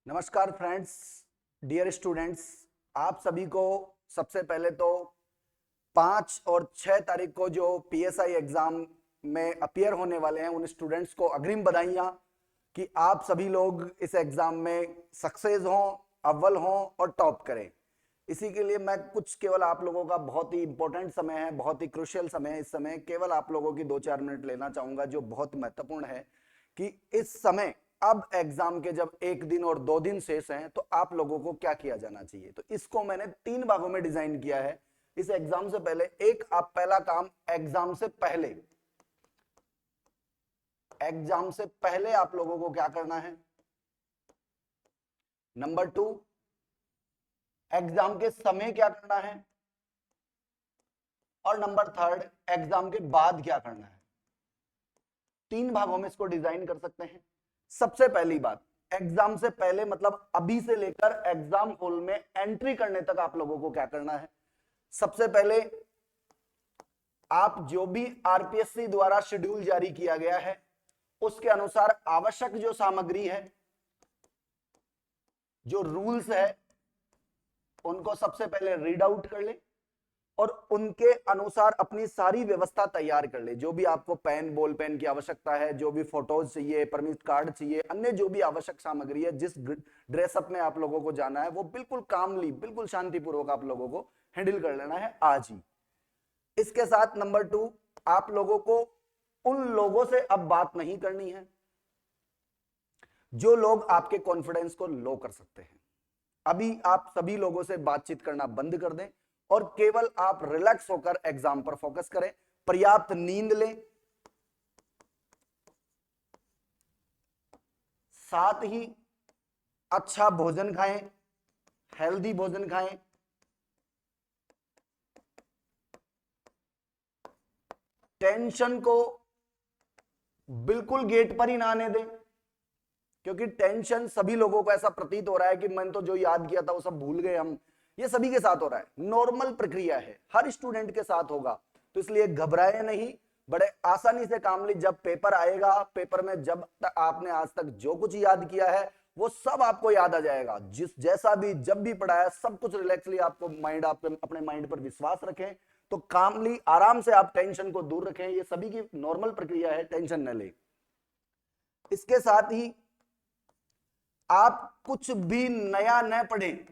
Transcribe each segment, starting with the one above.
नमस्कार friends, dear students. आप सभी को सबसे पहले तो 5 और 6 तारीख को जो पीएसआई एग्जाम में अपीयर होने वाले हैं उन स्टूडेंट्स को अग्रिम बधाइयां कि आप सभी लोग इस एग्जाम में सक्सेस हों, अव्वल हों और टॉप करें। इसी के लिए मैं कुछ केवल आप लोगों का बहुत ही इंपॉर्टेंट समय है, बहुत ही क्रूशियल समय है। इस समय केवल आप लोगों की 2-4 मिनट लेना चाहूंगा जो बहुत महत्वपूर्ण है कि इस समय अब एग्जाम के जब 1 दिन और 2 दिन शेष हैं तो आप लोगों को क्या किया जाना चाहिए। तो इसको मैंने 3 भागों में डिजाइन किया है। इस एग्जाम से पहले आप पहला काम एग्जाम से पहले आप लोगों को क्या करना है। नंबर 2, एग्जाम के समय क्या करना है। और नंबर 3, एग्जाम के बाद क्या करना है। 3 भागों में इसको डिजाइन कर सकते हैं। सबसे पहली बात, एग्जाम से पहले मतलब अभी से लेकर एग्जाम हॉल में एंट्री करने तक आप लोगों को क्या करना है। सबसे पहले आप जो भी आरपीएससी द्वारा शेड्यूल जारी किया गया है उसके अनुसार आवश्यक जो सामग्री है, जो रूल्स है, उनको सबसे पहले रीड आउट कर ले और उनके अनुसार अपनी सारी व्यवस्था तैयार कर ले। जो भी आपको पेन, बॉल पेन की आवश्यकता है, जो भी फोटोज चाहिए, परमिट कार्ड चाहिए, अन्य जो भी आवश्यक सामग्री है, जिस ड्रेसअप में आप लोगों को जाना है वो बिल्कुल कामली, बिल्कुल शांतिपूर्वक आप लोगों को हैंडल कर लेना है आज ही। इसके साथ नंबर 2, आप लोगों को उन लोगों से अब बात नहीं करनी है जो लोग आपके कॉन्फिडेंस को लो कर सकते हैं। अभी आप सभी लोगों से बातचीत करना बंद कर दें और केवल आप रिलैक्स होकर एग्जाम पर फोकस करें। पर्याप्त नींद लें, साथ ही अच्छा भोजन खाएं, हेल्दी भोजन खाएं, टेंशन को बिल्कुल गेट पर ही ना आने दें, क्योंकि टेंशन सभी लोगों को ऐसा प्रतीत हो रहा है कि मैंने तो जो याद किया था वो सब भूल गए हम। ये सभी के साथ हो रहा है, नॉर्मल प्रक्रिया है, हर स्टूडेंट के साथ होगा। तो इसलिए घबराए नहीं, बड़े आसानी से काम ली। जब पेपर आएगा, पेपर में जब तक आपने आज तक जो कुछ याद किया है वो सब आपको याद आ जाएगा। जैसा भी जब भी पढ़ा है सब कुछ रिलैक्सली आपको अपने माइंड पर विश्वास रखें। तो कामली, आराम से आप टेंशन को दूर रखें। ये सभी की नॉर्मल प्रक्रिया है, टेंशन न ले। इसके साथ ही आप कुछ भी नया न पढ़ें।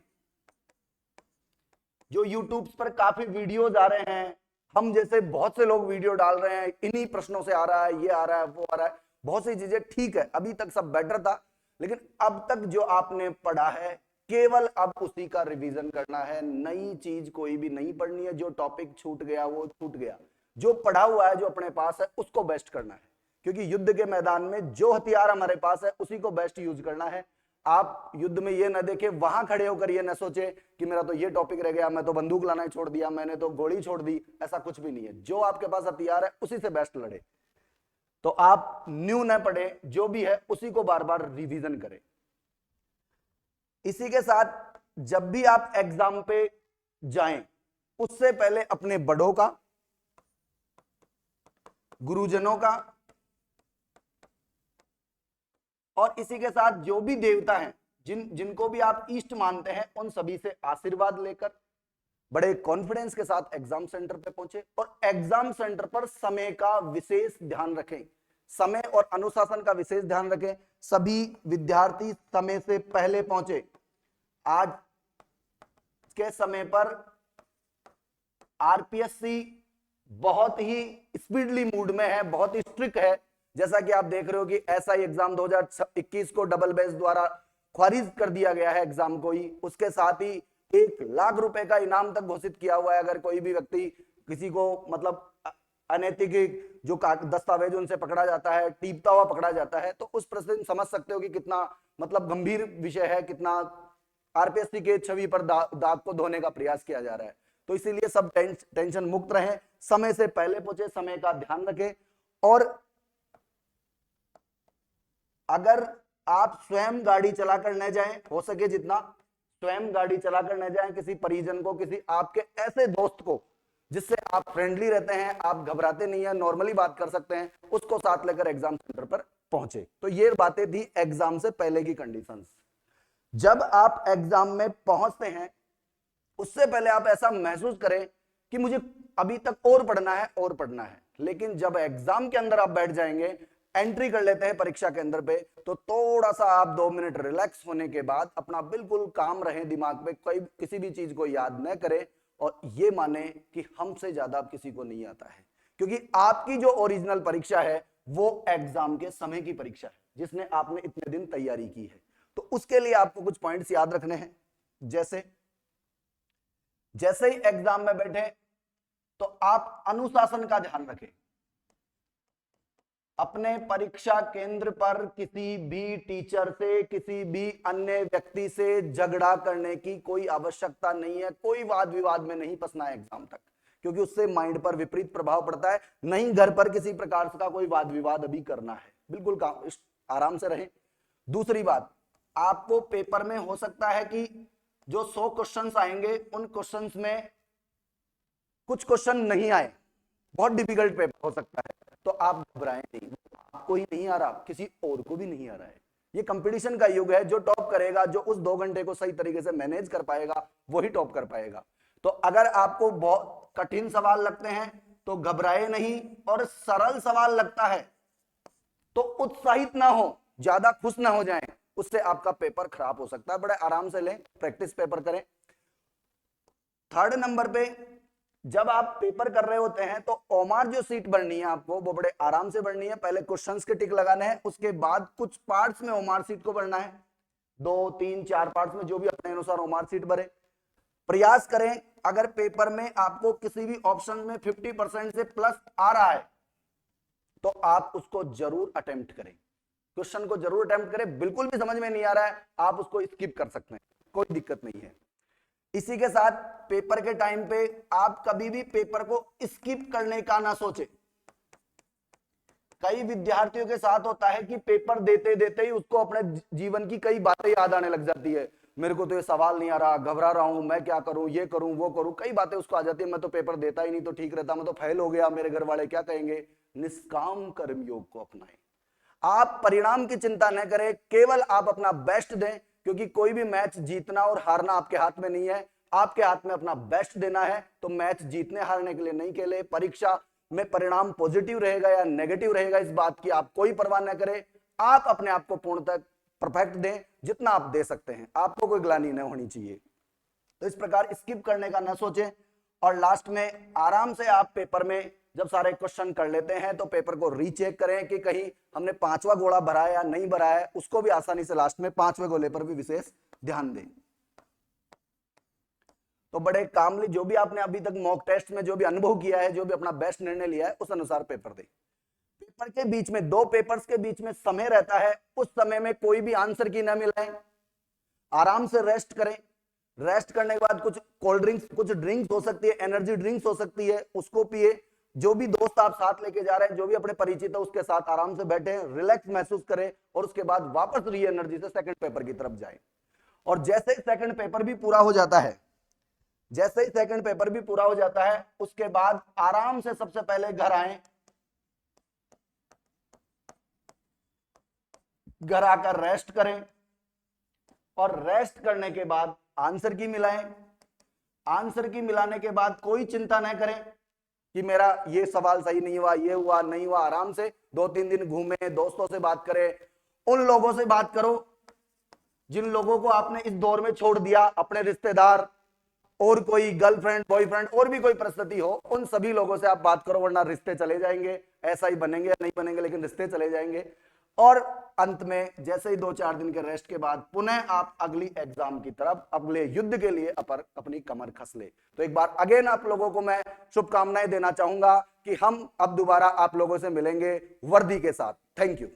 जो यूट्यूब पर काफी वीडियोज आ रहे हैं, हम जैसे बहुत से लोग वीडियो डाल रहे हैं, इन्हीं प्रश्नों से आ रहा है, ये आ रहा है, वो आ रहा है, बहुत सी चीजें ठीक है, अभी तक सब बेटर था, लेकिन अब तक जो आपने पढ़ा है केवल अब उसी का रिवीजन करना है। नई चीज कोई भी नहीं पढ़नी है। जो टॉपिक छूट गया वो छूट गया, जो पढ़ा हुआ है, जो अपने पास है उसको बेस्ट करना है। क्योंकि युद्ध के मैदान में जो हथियार हमारे पास है उसी को बेस्ट यूज करना है। आप युद्ध में ये ना देखे, वहां खड़े होकर ये ना सोचे कि मेरा तो ये टॉपिक रह गया, मैं तो बंदूक लाना ही छोड़ दिया, मैंने तो गोली छोड़ दी। ऐसा कुछ भी नहीं है। जो आपके पास हथियार है उसी से बेस्ट लड़े। तो आप न्यू न पढ़े, जो भी है उसी को बार बार रिवीजन करें। इसी के साथ जब भी आप एग्जाम पे जाएं उससे पहले अपने बड़ों का, गुरुजनों का और इसी के साथ जो भी देवता हैं, जिनको भी आप इष्ट मानते हैं, उन सभी से आशीर्वाद लेकर बड़े कॉन्फिडेंस के साथ एग्जाम सेंटर पे पहुंचे। और एग्जाम सेंटर पर समय का विशेष ध्यान रखें, समय और अनुशासन का विशेष ध्यान रखें। सभी विद्यार्थी समय से पहले पहुंचे। आज के समय पर आरपीएससी बहुत ही स्पीडली मूड में है, बहुत ही स्ट्रिक्ट है। जैसा कि आप देख रहे हो कि एसआई एग्जाम 2021 को डबल बेंच द्वारा खारिज कर दिया गया है एग्जाम को ही। उसके साथ ही 1 लाख रुपए का इनाम तक घोषित किया हुआ है अगर कोई भी व्यक्ति किसी को मतलब अनैतिक जो दस्तावेज उनसे पकड़ा जाता है, टीपता हुआ पकड़ा जाता है, तो उस प्रश्न समझ सकते हो कि कितना मतलब गंभीर विषय है, कितना आरपीएससी के छवि पर दाग को धोने का प्रयास किया जा रहा है। तो इसीलिए सब टेंशन मुक्त रहें, समय से पहले पहुंचे, समय का ध्यान रखें। और अगर आप स्वयं गाड़ी चलाकर न जाएं, हो सके जितना स्वयं गाड़ी चलाकर न जाएं, किसी परिजन को, किसी आपके ऐसे दोस्त को जिससे आप फ्रेंडली रहते हैं, आप घबराते नहीं है, नॉर्मली बात कर सकते हैं, उसको साथ लेकर एग्जाम सेंटर पर पहुंचे। तो ये बातें थी एग्जाम से पहले की कंडीशंस। जब आप एग्जाम में पहुंचते हैं उससे पहले आप ऐसा महसूस करें कि मुझे अभी तक और पढ़ना है और पढ़ना है, लेकिन जब एग्जाम के अंदर आप बैठ जाएंगे, एंट्री कर लेते हैं परीक्षा के अंदर पे, तो थोड़ा सा आप 2 मिनट रिलैक्स होने के बाद अपना बिल्कुल काम रहे, दिमाग में कोई किसी भी चीज को याद न करें और ये माने कि हमसे ज्यादा किसी को नहीं आता है, क्योंकि आपकी जो ओरिजिनल परीक्षा है वो एग्जाम के समय की परीक्षा है जिसने आपने इतने दिन तैयारी की है। तो उसके लिए आपको कुछ पॉइंट्स याद रखने हैं। जैसे ही एग्जाम में बैठे तो आप अनुशासन का ध्यान रखें। अपने परीक्षा केंद्र पर किसी भी टीचर से, किसी भी अन्य व्यक्ति से झगड़ा करने की कोई आवश्यकता नहीं है। कोई वाद विवाद में नहीं फंसना है एग्जाम तक, क्योंकि उससे माइंड पर विपरीत प्रभाव पड़ता है। नहीं घर पर किसी प्रकार का कोई वाद विवाद अभी करना है, बिल्कुल काम आराम से रहें। दूसरी बात, आपको पेपर में हो सकता है कि जो 100 क्वेश्चंस आएंगे उन क्वेश्चंस में कुछ क्वेश्चन नहीं आए, बहुत डिफिकल्ट पेपर हो सकता है, तो आप घबराएं नहीं। आपको ही नहीं आ रहा, किसी और को भी नहीं आ रहा है। ये कंपटीशन का युग है, जो टॉप करेगा, जो उस 2 घंटे को सही तरीके से मैनेज कर पाएगा वही टॉप कर पाएगा। तो अगर आपको बहुत कठिन सवाल लगते हैं तो घबराए नहीं, और सरल सवाल लगता है तो उत्साहित ना हो, ज्यादा खुश ना हो जाएं, उससे आपका पेपर खराब हो सकता है। बड़े आराम से लें, प्रैक्टिस पेपर करें। 3rd नंबर पे जब आप पेपर कर रहे होते हैं तो ओमार जो सीट बढ़नी है आपको वो बड़े आराम से बढ़नी है। पहले क्वेश्चंस के टिक लगाने हैं, उसके बाद कुछ पार्ट्स में ओमार सीट को बढ़ना है, 2, 3, 4 पार्ट्स में जो भी अपने अनुसार ओमार सीट भरे। प्रयास करें, अगर पेपर में आपको किसी भी ऑप्शन में 50% से प्लस आ रहा है तो आप उसको जरूर अटेम्प्ट करें, क्वेश्चन को जरूर अटेम्प्ट करें। बिल्कुल भी समझ में नहीं आ रहा है आप उसको स्किप कर सकते हैं, कोई दिक्कत नहीं है। इसी के साथ पेपर के टाइम पे आप कभी भी पेपर को स्किप करने का ना सोचे। कई विद्यार्थियों के साथ होता है कि पेपर देते देते ही उसको अपने जीवन की कई बातें याद आने लग जाती है। मेरे को तो ये सवाल नहीं आ रहा, घबरा रहा हूं, मैं क्या करूं, ये करूं वो करूं, कई बातें उसको आ जाती है। मैं तो पेपर देता ही नहीं तो ठीक रहता, मैं तो फेल हो गया, मेरे घर वाले क्या कहेंगे। निष्काम कर्मयोग को अपनाएं। आप परिणाम की चिंता न करें, केवल आप अपना बेस्ट दें, क्योंकि कोई भी मैच जीतना और हारना आपके हाथ में नहीं है, आपके हाथ में अपना बेस्ट देना है। तो मैच जीतने हारने के लिए नहीं खेले। परीक्षा में परिणाम पॉजिटिव रहेगा या नेगेटिव रहेगा इस बात की आप कोई परवाह न करें। आप अपने आप को पूर्णतः परफेक्ट दें, जितना आप दे सकते हैं, आपको कोई ग्लानि न होनी चाहिए। तो इस प्रकार स्किप करने का न सोचें। और लास्ट में आराम से आप पेपर में जब सारे क्वेश्चन कर लेते हैं तो पेपर को रीचेक करें कि कहीं हमने 5वां गोला भरा है या नहीं भरा है, उसको भी आसानी से लास्ट में 5वें गोले पर भी विशेष ध्यान दें। तो बड़े कामली जो भी आपने अभी तक मॉक टेस्ट में जो भी अनुभव किया है, जो भी अपना बेस्ट निर्णय लिया है, उस अनुसार पेपर दें। पेपर के बीच में 2 पेपर्स के बीच में समय रहता है, उस समय में कोई भी आंसर की न मिलाएं, आराम से रेस्ट करें। रेस्ट करने के बाद कुछ कोल्ड ड्रिंक्स, कुछ ड्रिंक्स हो सकती है, एनर्जी ड्रिंक्स हो सकती है, उसको पिए। जो भी दोस्त आप साथ लेके जा रहे हैं, जो भी अपने परिचित है, उसके साथ आराम से बैठे, रिलैक्स महसूस करें और उसके बाद वापस री एनर्जी से सेकंड पेपर की तरफ जाएं। और जैसे ही सेकंड पेपर भी पूरा हो जाता है, जैसे ही सेकंड पेपर भी पूरा हो जाता है, उसके बाद आराम से सबसे पहले घर आए, घर आकर रेस्ट करें और रेस्ट करने के बाद आंसर की मिलाएं। आंसर की मिलाने के बाद कोई चिंता न करें कि मेरा ये सवाल सही नहीं हुआ, ये हुआ नहीं हुआ। आराम से 2-3 दिन घूमें, दोस्तों से बात करें, उन लोगों से बात करो जिन लोगों को आपने इस दौर में छोड़ दिया, अपने रिश्तेदार और कोई गर्लफ्रेंड बॉयफ्रेंड और भी कोई परिस्थिति हो, उन सभी लोगों से आप बात करो, वरना रिश्ते चले जाएंगे। ऐसा ही बनेंगे या नहीं बनेंगे, लेकिन रिश्ते चले जाएंगे। और अंत में जैसे ही 2-4 दिन के रेस्ट के बाद पुनः आप अगली एग्जाम की तरफ, अगले युद्ध के लिए अपनी कमर कस ले। तो एक बार अगेन आप लोगों को मैं शुभकामनाएं देना चाहूंगा कि हम अब दोबारा आप लोगों से मिलेंगे वर्दी के साथ। Thank you.